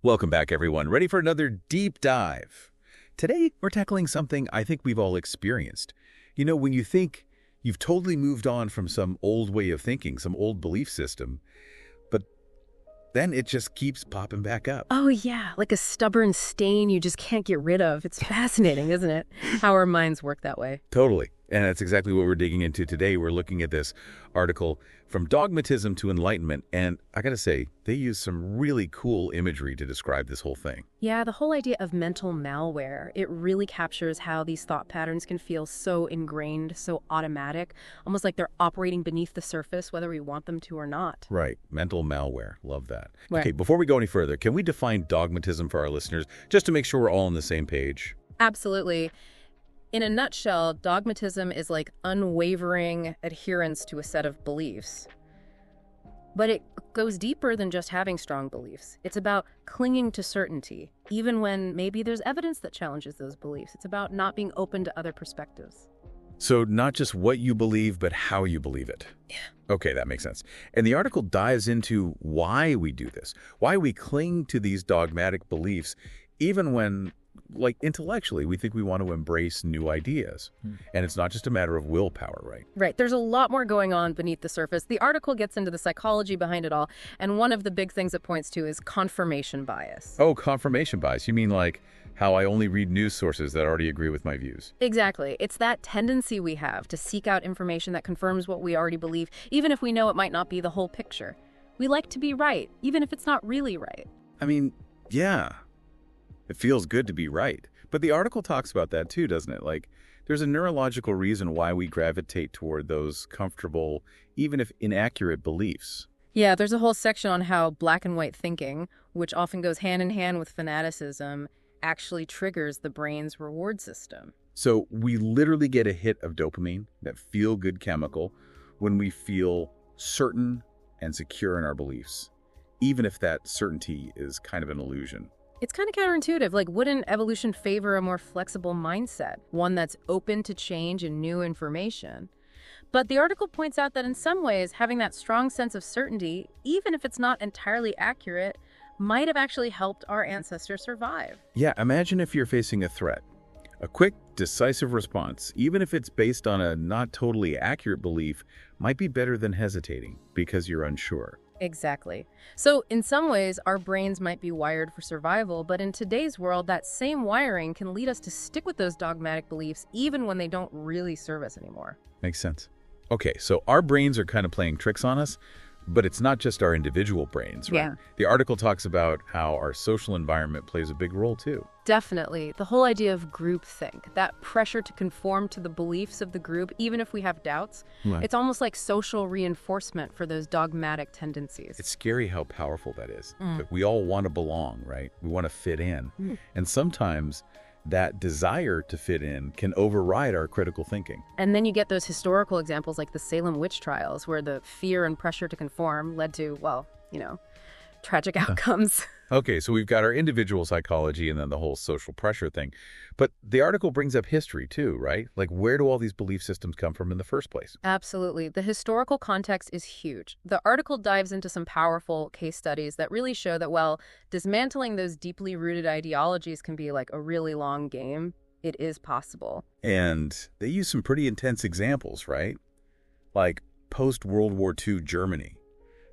Welcome back, everyone. Ready for another deep dive? Today, we're tackling something I think we've all experienced. You know, when you think you've totally moved on from some old way of thinking, some old belief system, but then it just keeps popping back up. Oh, yeah, like a stubborn stain you just can't get rid of. It's fascinating, isn't it? How our minds work that way. Totally. And that's exactly what we're digging into today. We're looking at this article, From Dogmatism to Enlightenment, and I gotta say, they use some really cool imagery to describe this whole thing. Yeah, the whole idea of mental malware, it really captures how these thought patterns can feel so ingrained, so automatic, almost like they're operating beneath the surface, whether we want them to or not. Right. Mental malware. Love that. Right. Okay, before we go any further, can we define dogmatism for our listeners, just to make sure we're all on the same page? Absolutely. In a nutshell, dogmatism is like unwavering adherence to a set of beliefs. But it goes deeper than just having strong beliefs. It's about clinging to certainty, even when maybe there's evidence that challenges those beliefs. It's about not being open to other perspectives. So not just what you believe, but how you believe it. Yeah. Okay, that makes sense. And the article dives into why we do this, why we cling to these dogmatic beliefs, even when, like, intellectually, we think we want to embrace new ideas. And it's not just a matter of willpower, right? Right. There's a lot more going on beneath the surface. The article gets into the psychology behind it all, and one of the big things it points to is confirmation bias. Oh, confirmation bias. You mean like how I only read news sources that already agree with my views? Exactly. It's that tendency we have to seek out information that confirms what we already believe, even if we know it might not be the whole picture. We like to be right, even if it's not really right. I mean, yeah. It feels good to be right. But the article talks about that too, doesn't it? Like, there's a neurological reason why we gravitate toward those comfortable, even if inaccurate, beliefs. Yeah, there's a whole section on how black and white thinking, which often goes hand in hand with fanaticism, actually triggers the brain's reward system. So we literally get a hit of dopamine, that feel-good chemical, when we feel certain and secure in our beliefs, even if that certainty is kind of an illusion. It's kind of counterintuitive. Like, wouldn't evolution favor a more flexible mindset, one that's open to change and new information? But the article points out that in some ways, having that strong sense of certainty, even if it's not entirely accurate, might have actually helped our ancestors survive. Yeah, imagine if you're facing a threat. A quick, decisive response, even if it's based on a not totally accurate belief, might be better than hesitating because you're unsure. Exactly. So in some ways, our brains might be wired for survival, but in today's world, that same wiring can lead us to stick with those dogmatic beliefs even when they don't really serve us anymore. Makes sense. Okay, so our brains are kind of playing tricks on us, but it's not just our individual brains, right? Yeah. The article talks about how our social environment plays a big role too. Definitely. The whole idea of groupthink, that pressure to conform to the beliefs of the group, even if we have doubts, Right. it's almost like social reinforcement for those dogmatic tendencies. It's scary how powerful that is. But we all want to belong, right? We want to fit in. And sometimes that desire to fit in can override our critical thinking. And then you get those historical examples like the Salem witch trials, where the fear and pressure to conform led to, well, tragic outcomes. Okay, so we've got our individual psychology and then the whole social pressure thing. But the article brings up history too, right? Like, where do all these belief systems come from in the first place? Absolutely. The historical context is huge. The article dives into some powerful case studies that really show that, well, dismantling those deeply rooted ideologies can be like a really long game. It is possible. And they use some pretty intense examples, right? Like post-World War II Germany.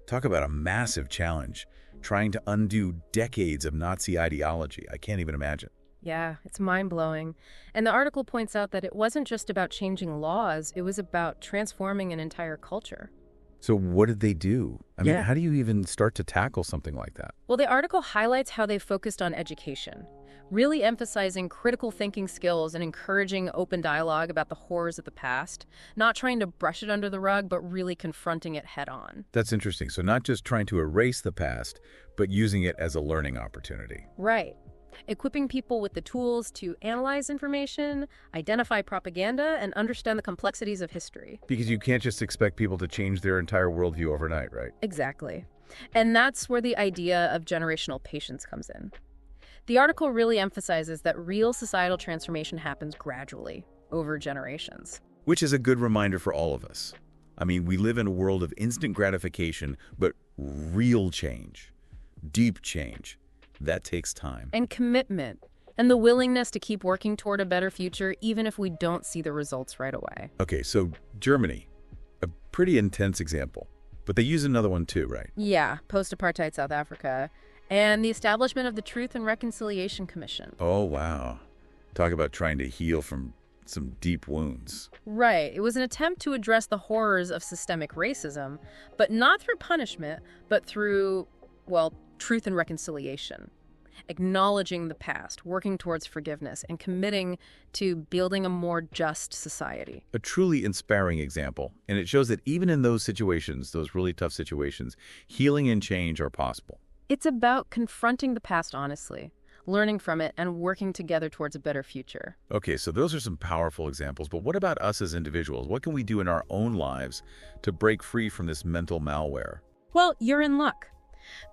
Talk about a massive challenge, trying to undo decades of Nazi ideology. I can't even imagine. Yeah, it's mind-blowing. And the article points out that it wasn't just about changing laws, it was about transforming an entire culture. So what did they do? I mean, Yeah. how do you even start to tackle something like that? Well, the article highlights how they focused on education, really emphasizing critical thinking skills and encouraging open dialogue about the horrors of the past, not trying to brush it under the rug, but really confronting it head on. That's interesting. So not just trying to erase the past, but using it as a learning opportunity. Right. Equipping people with the tools to analyze information, identify propaganda, and understand the complexities of history. Because you can't just expect people to change their entire worldview overnight, right? Exactly. And that's where the idea of generational patience comes in. The article really emphasizes that real societal transformation happens gradually, over generations. Which is a good reminder for all of us. I mean, we live in a world of instant gratification, but real change, deep change, That takes time. And commitment. And the willingness to keep working toward a better future, even if we don't see the results right away. Okay, so Germany, a pretty intense example. But they use another one too, right? Yeah, post-apartheid South Africa. And the establishment of the Truth and Reconciliation Commission. Oh, wow. Talk about trying to heal from some deep wounds. Right. It was an attempt to address the horrors of systemic racism, but not through punishment, but through, well, truth and reconciliation. Acknowledging the past, working towards forgiveness, and committing to building a more just society. A truly inspiring example. And it shows that even in those situations, those really tough situations, healing and change are possible. It's about confronting the past honestly, learning from it, and working together towards a better future. Okay, so those are some powerful examples, but what about us as individuals? What can we do in our own lives to break free from this mental malware? Well, you're in luck.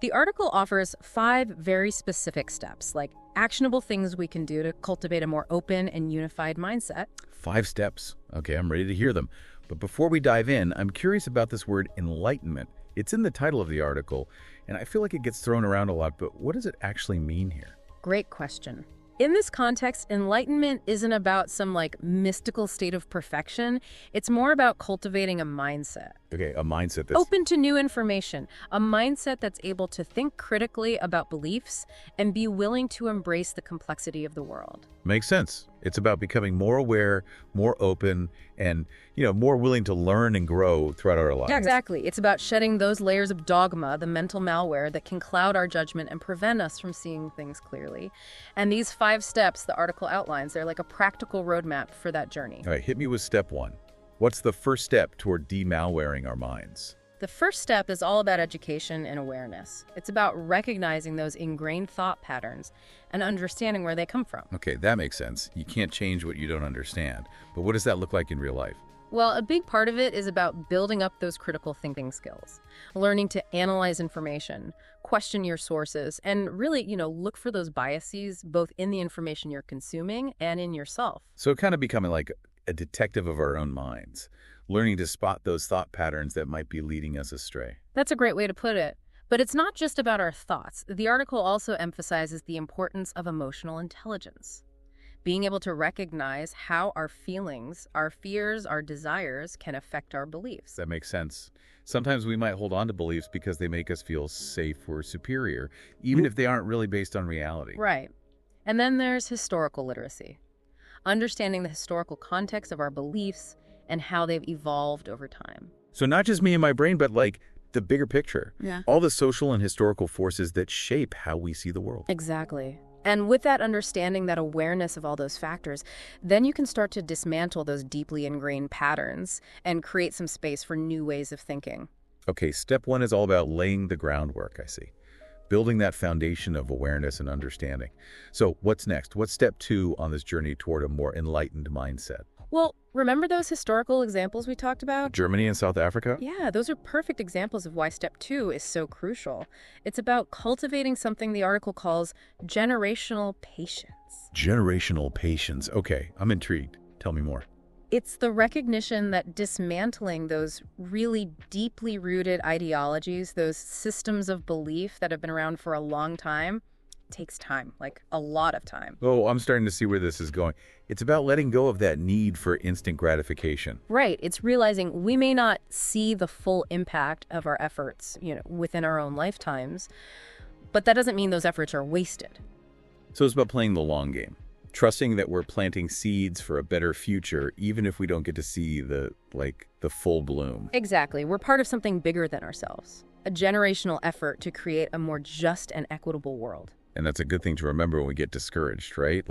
The article offers 5 very specific steps, like actionable things we can do to cultivate a more open and unified mindset. 5 steps. Okay, I'm ready to hear them. But before we dive in, I'm curious about this word enlightenment. It's in the title of the article, and I feel like it gets thrown around a lot, but what does it actually mean here? Great question. In this context, enlightenment isn't about some mystical state of perfection. It's more about cultivating a mindset. Okay, a mindset that's Open to new information, a mindset that's able to think critically about beliefs and be willing to embrace the complexity of the world. makes sense. It's about becoming more aware, more open, and, more willing to learn and grow throughout our lives. Yeah, exactly. It's about shedding those layers of dogma, the mental malware that can cloud our judgment and prevent us from seeing things clearly. And these 5 steps the article outlines, they're like a practical roadmap for that journey. All right, hit me with step 1. What's the first step toward demalwaring our minds? The first step is all about education and awareness. It's about recognizing those ingrained thought patterns and understanding where they come from. Okay, that makes sense. You can't change what you don't understand. But what does that look like in real life? Well, a big part of it is about building up those critical thinking skills, learning to analyze information, question your sources, and really, look for those biases both in the information you're consuming and in yourself. So kind of becoming like a detective of our own minds, learning to spot those thought patterns that might be leading us astray. That's a great way to put it. But it's not just about our thoughts. The article also emphasizes the importance of emotional intelligence. Being able to recognize how our feelings, our fears, our desires can affect our beliefs. That makes sense. Sometimes we might hold on to beliefs because they make us feel safe or superior, even if they aren't really based on reality. Right. And then there's historical literacy. Understanding the historical context of our beliefs and how they've evolved over time. So not just me and my brain, but the bigger picture. Yeah. All the social and historical forces that shape how we see the world. Exactly. And with that understanding, that awareness of all those factors, then you can start to dismantle those deeply ingrained patterns and create some space for new ways of thinking. Okay, step 1 is all about laying the groundwork, I see. Building that foundation of awareness and understanding. So what's next? What's step 2 on this journey toward a more enlightened mindset? Well, remember those historical examples we talked about? Germany and South Africa? Yeah, those are perfect examples of why step 2 is so crucial. It's about cultivating something the article calls generational patience. Generational patience. Okay, I'm intrigued. Tell me more. It's the recognition that dismantling those really deeply rooted ideologies, those systems of belief that have been around for a long time, takes time, like a lot of time. Oh, I'm starting to see where this is going. It's about letting go of that need for instant gratification. Right. It's realizing we may not see the full impact of our efforts, within our own lifetimes, but that doesn't mean those efforts are wasted. So it's about playing the long game. Trusting that we're planting seeds for a better future, even if we don't get to see the full bloom. Exactly. We're part of something bigger than ourselves. A generational effort to create a more just and equitable world. And that's a good thing to remember when we get discouraged, right?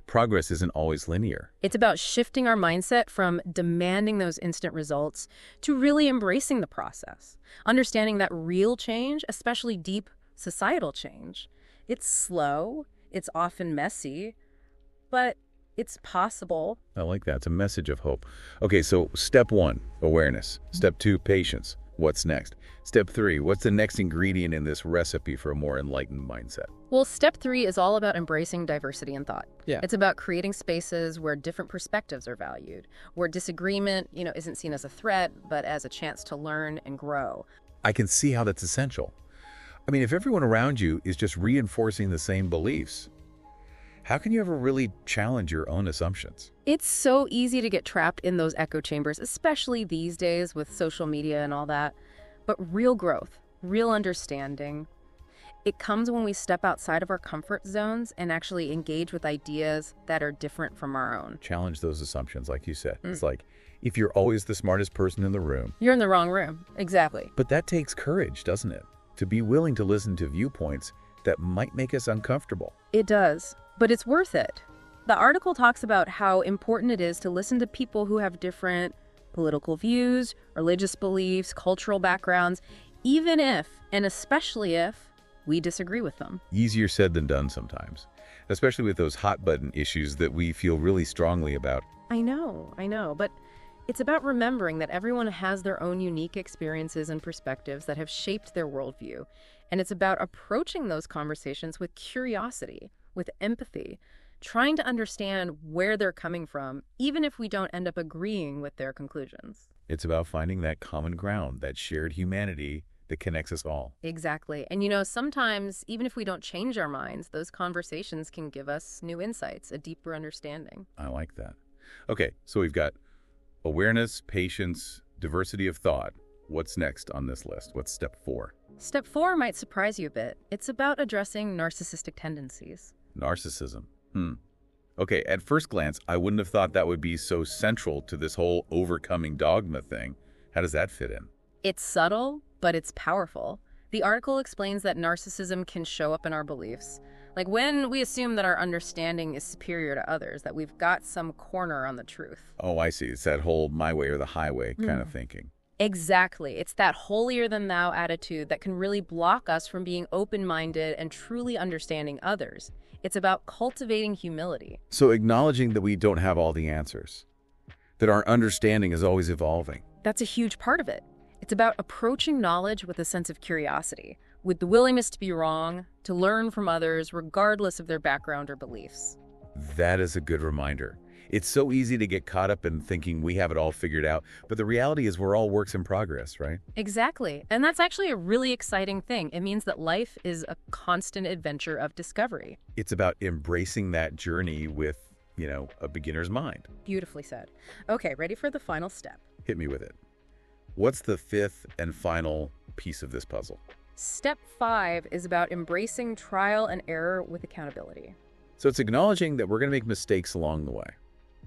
Progress isn't always linear. It's about shifting our mindset from demanding those instant results to really embracing the process. Understanding that real change, especially deep societal change, it's slow, it's often messy, but it's possible. I like that. It's a message of hope. Okay, so step 1, awareness. Step 2, patience. What's next? Step 3, what's the next ingredient in this recipe for a more enlightened mindset? Well, step 3 is all about embracing diversity in thought. Yeah. It's about creating spaces where different perspectives are valued, where disagreement, isn't seen as a threat, but as a chance to learn and grow. I can see how that's essential. I mean, if everyone around you is just reinforcing the same beliefs, how can you ever really challenge your own assumptions? It's so easy to get trapped in those echo chambers, especially these days with social media and all that. But real growth, real understanding, it comes when we step outside of our comfort zones and actually engage with ideas that are different from our own. Challenge those assumptions, like you said. It's like, if you're always the smartest person in the room. You're in the wrong room. Exactly. But that takes courage, doesn't it? To be willing to listen to viewpoints that might make us uncomfortable. It does, but it's worth it. The article talks about how important it is to listen to people who have different political views, religious beliefs, cultural backgrounds, even if, and especially if, we disagree with them. Easier said than done sometimes, especially with those hot-button issues that we feel really strongly about. I know, but it's about remembering that everyone has their own unique experiences and perspectives that have shaped their worldview. And it's about approaching those conversations with curiosity, with empathy, trying to understand where they're coming from, even if we don't end up agreeing with their conclusions. It's about finding that common ground, that shared humanity that connects us all. Exactly. And sometimes, even if we don't change our minds, those conversations can give us new insights, a deeper understanding. I like that. Okay, so we've got awareness, patience, diversity of thought. What's next on this list? What's step 4? Step 4 might surprise you a bit. It's about addressing narcissistic tendencies. Narcissism. Okay, at first glance, I wouldn't have thought that would be so central to this whole overcoming dogma thing. How does that fit in? It's subtle, but it's powerful. The article explains that narcissism can show up in our beliefs. Like when we assume that our understanding is superior to others, that we've got some corner on the truth. Oh, I see. It's that whole my way or the highway kind of thinking. Exactly. It's that holier-than-thou attitude that can really block us from being open-minded and truly understanding others. It's about cultivating humility. So acknowledging that we don't have all the answers, that our understanding is always evolving. That's a huge part of it. It's about approaching knowledge with a sense of curiosity, with the willingness to be wrong, to learn from others, regardless of their background or beliefs. That is a good reminder. It's so easy to get caught up in thinking we have it all figured out, but the reality is we're all works in progress, right? Exactly. And that's actually a really exciting thing. It means that life is a constant adventure of discovery. It's about embracing that journey with, a beginner's mind. Beautifully said. Okay, ready for the final step. Hit me with it. What's the 5th and final piece of this puzzle? Step 5 is about embracing trial and error with accountability. So it's acknowledging that we're going to make mistakes along the way,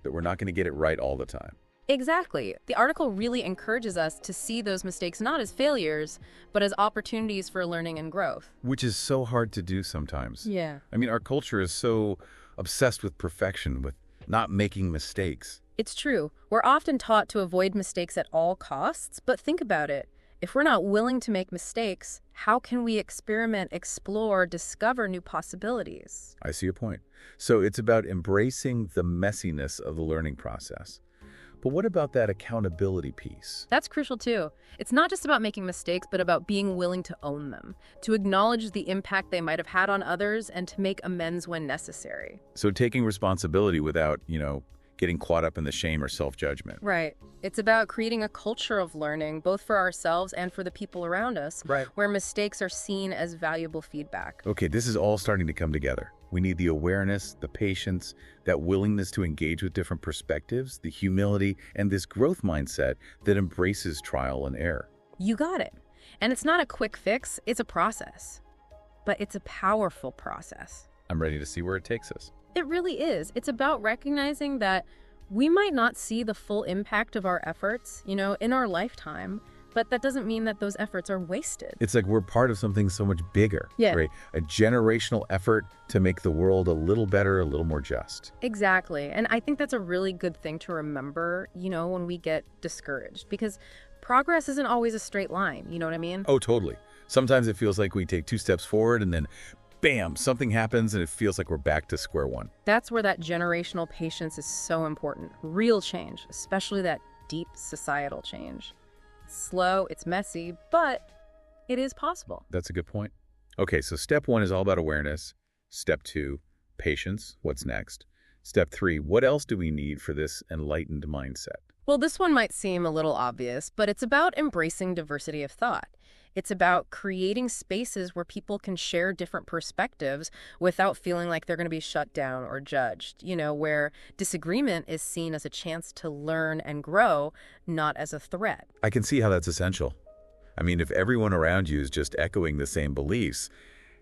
that we're not going to get it right all the time. Exactly. The article really encourages us to see those mistakes not as failures, but as opportunities for learning and growth. Which is so hard to do sometimes. Yeah. I mean, our culture is so obsessed with perfection, with not making mistakes. It's true. We're often taught to avoid mistakes at all costs, but think about it. If we're not willing to make mistakes, how can we experiment, explore, discover new possibilities? I see your point. So it's about embracing the messiness of the learning process. But what about that accountability piece? That's crucial too. It's not just about making mistakes, but about being willing to own them, to acknowledge the impact they might have had on others, and to make amends when necessary. So taking responsibility without, getting caught up in the shame or self-judgment. Right. It's about creating a culture of learning, both for ourselves and for the people around us, Right. where mistakes are seen as valuable feedback. Okay, this is all starting to come together. We need the awareness, the patience, that willingness to engage with different perspectives, the humility, and this growth mindset that embraces trial and error. You got it. And it's not a quick fix, it's a process. But it's a powerful process. I'm ready to see where it takes us. It really is. It's about recognizing that we might not see the full impact of our efforts, in our lifetime, but that doesn't mean that those efforts are wasted. It's like we're part of something so much bigger. Yeah. Right? A generational effort to make the world a little better, a little more just. Exactly. And I think that's a really good thing to remember, when we get discouraged, because progress isn't always a straight line. You know what I mean? Oh, totally. Sometimes it feels like we take 2 steps forward and then bam, something happens and it feels like we're back to square one. That's where that generational patience is so important. Real change, especially that deep societal change. It's slow, it's messy, but it is possible. That's a good point. Okay, so step 1 is all about awareness. Step 2, patience. What's next? Step 3, what else do we need for this enlightened mindset? Well, this one might seem a little obvious, but it's about embracing diversity of thought. It's about creating spaces where people can share different perspectives without feeling like they're going to be shut down or judged, where disagreement is seen as a chance to learn and grow, not as a threat. I can see how that's essential. I mean, if everyone around you is just echoing the same beliefs,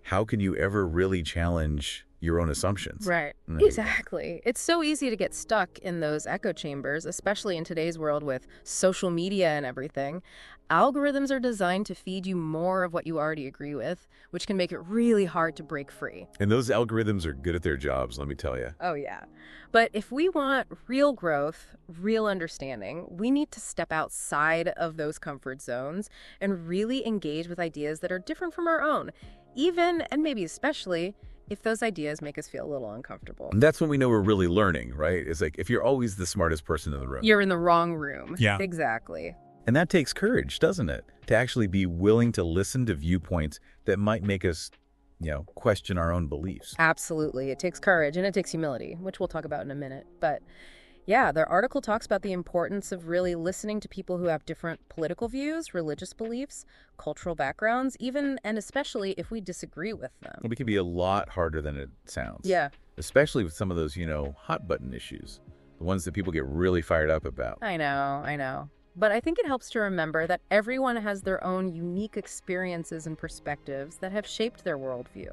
how can you ever really challenge your own assumptions? Right. Exactly. It's so easy to get stuck in those echo chambers, especially in today's world with social media and everything. Algorithms are designed to feed you more of what you already agree with, which can make it really hard to break free. And those algorithms are good at their jobs, let me tell you. Oh, yeah. But if we want real growth, real understanding, we need to step outside of those comfort zones and really engage with ideas that are different from our own, even, and maybe especially, if those ideas make us feel a little uncomfortable. And that's when we know we're really learning, right? It's like if you're always the smartest person in the room. You're in the wrong room. Yeah. Exactly. And that takes courage, doesn't it? To actually be willing to listen to viewpoints that might make us, question our own beliefs. Absolutely. It takes courage and it takes humility, which we'll talk about in a minute. But yeah, their article talks about the importance of really listening to people who have different political views, religious beliefs, cultural backgrounds, even and especially if we disagree with them. It can be a lot harder than it sounds. Yeah. Especially with some of those, hot button issues, the ones that people get really fired up about. I know. But I think it helps to remember that everyone has their own unique experiences and perspectives that have shaped their worldview.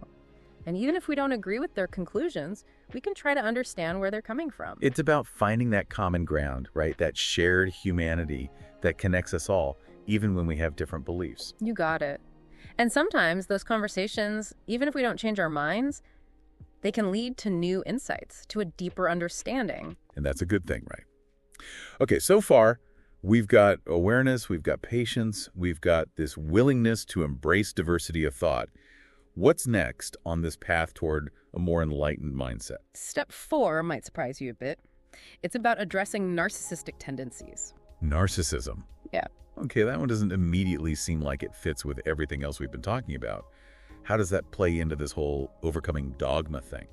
And even if we don't agree with their conclusions, we can try to understand where they're coming from. It's about finding that common ground, right? That shared humanity that connects us all, even when we have different beliefs. You got it. And sometimes those conversations, even if we don't change our minds, they can lead to new insights, to a deeper understanding. And that's a good thing, right? Okay, so far, we've got awareness, we've got patience, we've got this willingness to embrace diversity of thought. What's next on this path toward a more enlightened mindset? Step 4 might surprise you a bit. It's about addressing narcissistic tendencies. Narcissism. Yeah. Okay, that one doesn't immediately seem like it fits with everything else we've been talking about. How does that play into this whole overcoming dogma thing?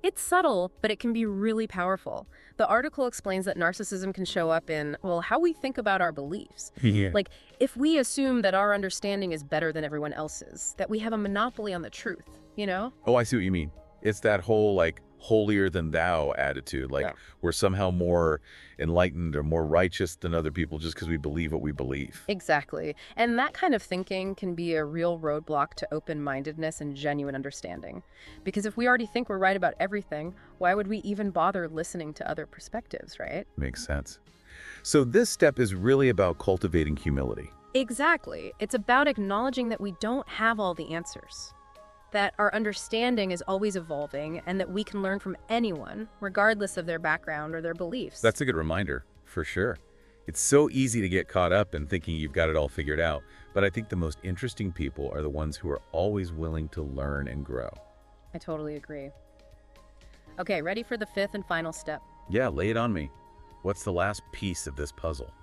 It's subtle, but it can be really powerful. The article explains that narcissism can show up in, how we think about our beliefs. Yeah. Like, if we assume that our understanding is better than everyone else's, that we have a monopoly on the truth, Oh, I see what you mean. It's that whole, holier than thou attitude. We're somehow more enlightened or more righteous than other people just because we believe what we believe. Exactly. And that kind of thinking can be a real roadblock to open-mindedness and genuine understanding. Because if we already think we're right about everything, why would we even bother listening to other perspectives, right? Makes sense. So this step is really about cultivating humility. Exactly. It's about acknowledging that we don't have all the answers, that our understanding is always evolving, and that we can learn from anyone, regardless of their background or their beliefs. That's a good reminder, for sure. It's so easy to get caught up in thinking you've got it all figured out, but I think the most interesting people are the ones who are always willing to learn and grow. I totally agree. Okay, ready for the 5th and final step? Yeah, lay it on me. What's the last piece of this puzzle?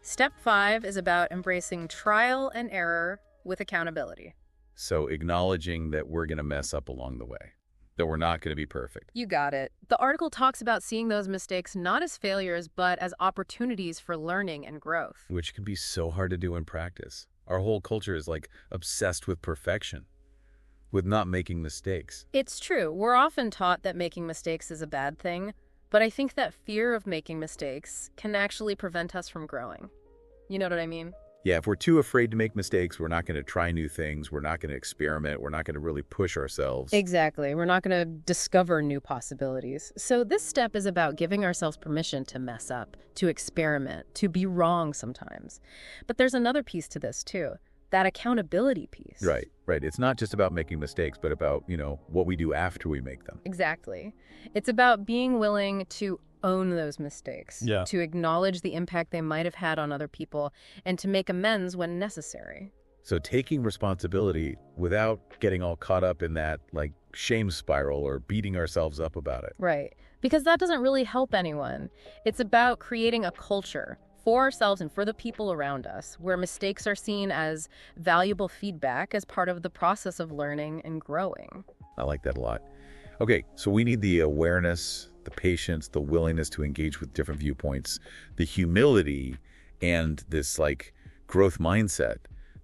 Step 5 is about embracing trial and error with accountability. So acknowledging that we're going to mess up along the way, that we're not going to be perfect. You got it. The article talks about seeing those mistakes not as failures, but as opportunities for learning and growth. Which can be so hard to do in practice. Our whole culture is obsessed with perfection, with not making mistakes. It's true. We're often taught that making mistakes is a bad thing, but I think that fear of making mistakes can actually prevent us from growing. You know what I mean? Yeah, if we're too afraid to make mistakes, we're not going to try new things, we're not going to experiment, we're not going to really push ourselves. Exactly. We're not going to discover new possibilities. So this step is about giving ourselves permission to mess up, to experiment, to be wrong sometimes. But there's another piece to this too, that accountability piece. Right. It's not just about making mistakes, but about, what we do after we make them. Exactly. It's about being willing to own those mistakes, Yeah. to acknowledge the impact they might have had on other people, and to make amends when necessary. So taking responsibility without getting all caught up in that, shame spiral or beating ourselves up about it. Right. Because that doesn't really help anyone. It's about creating a culture for ourselves and for the people around us where mistakes are seen as valuable feedback as part of the process of learning and growing. I like that a lot. Okay, so we need the awareness, the patience, the willingness to engage with different viewpoints, the humility, and this growth mindset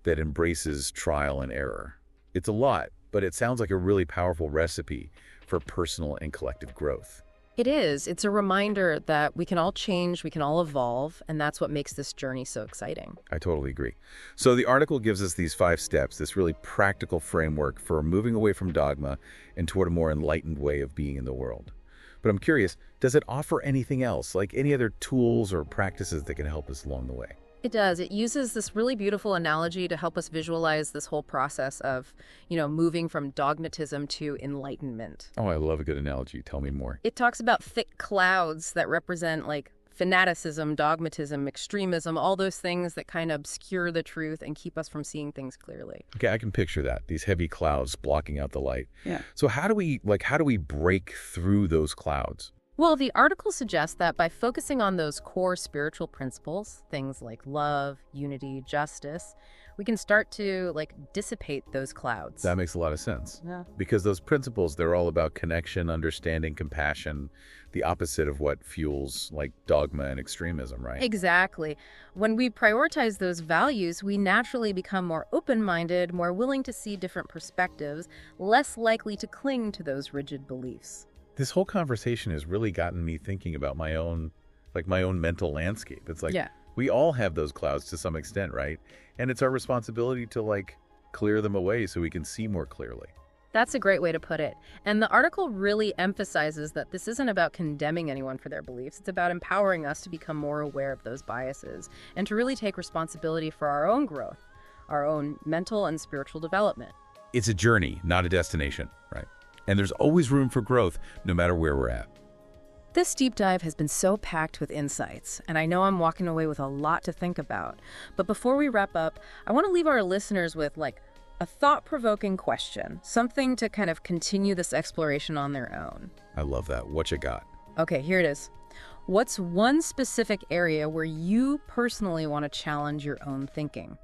that embraces trial and error. It's a lot, but it sounds like a really powerful recipe for personal and collective growth. It is. It's a reminder that we can all change, we can all evolve, and that's what makes this journey so exciting. I totally agree. So the article gives us these 5 steps, this really practical framework for moving away from dogma and toward a more enlightened way of being in the world. But I'm curious, does it offer anything else, like any other tools or practices that can help us along the way? It does. It uses this really beautiful analogy to help us visualize this whole process of, moving from dogmatism to enlightenment. Oh, I love a good analogy. Tell me more. It talks about thick clouds that represent like fanaticism, dogmatism, extremism, all those things that kind of obscure the truth and keep us from seeing things clearly. Okay, I can picture that. These heavy clouds blocking out the light. Yeah. So how do we break through those clouds? Well, the article suggests that by focusing on those core spiritual principles, things like love, unity, justice, we can start to dissipate those clouds. That makes a lot of sense. Yeah. Because those principles, they're all about connection, understanding, compassion, the opposite of what fuels dogma and extremism, right? Exactly. When we prioritize those values, we naturally become more open-minded, more willing to see different perspectives, less likely to cling to those rigid beliefs. This whole conversation has really gotten me thinking about my own mental landscape. It's we all have those clouds to some extent, right? And it's our responsibility to clear them away so we can see more clearly. That's a great way to put it. And the article really emphasizes that this isn't about condemning anyone for their beliefs. It's about empowering us to become more aware of those biases and to really take responsibility for our own growth, our own mental and spiritual development. It's a journey, not a destination, right? And there's always room for growth, no matter where we're at. This deep dive has been so packed with insights, and I know I'm walking away with a lot to think about. But before we wrap up, I want to leave our listeners with a thought-provoking question, something to kind of continue this exploration on their own. I love that. What you got? Okay, here it is. What's one specific area where you personally want to challenge your own thinking?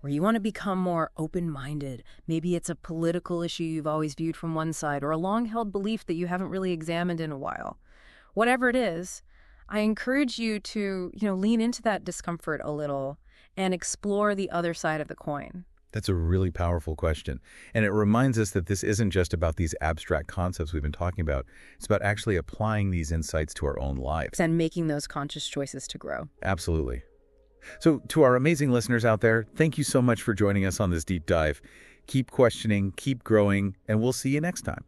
Where you want to become more open-minded? Maybe it's a political issue you've always viewed from one side, or a long-held belief that you haven't really examined in a while. Whatever it is, I encourage you to, lean into that discomfort a little and explore the other side of the coin. That's a really powerful question. And it reminds us that this isn't just about these abstract concepts we've been talking about. It's about actually applying these insights to our own lives. And making those conscious choices to grow. Absolutely. So to our amazing listeners out there, thank you so much for joining us on this deep dive. Keep questioning, keep growing, and we'll see you next time.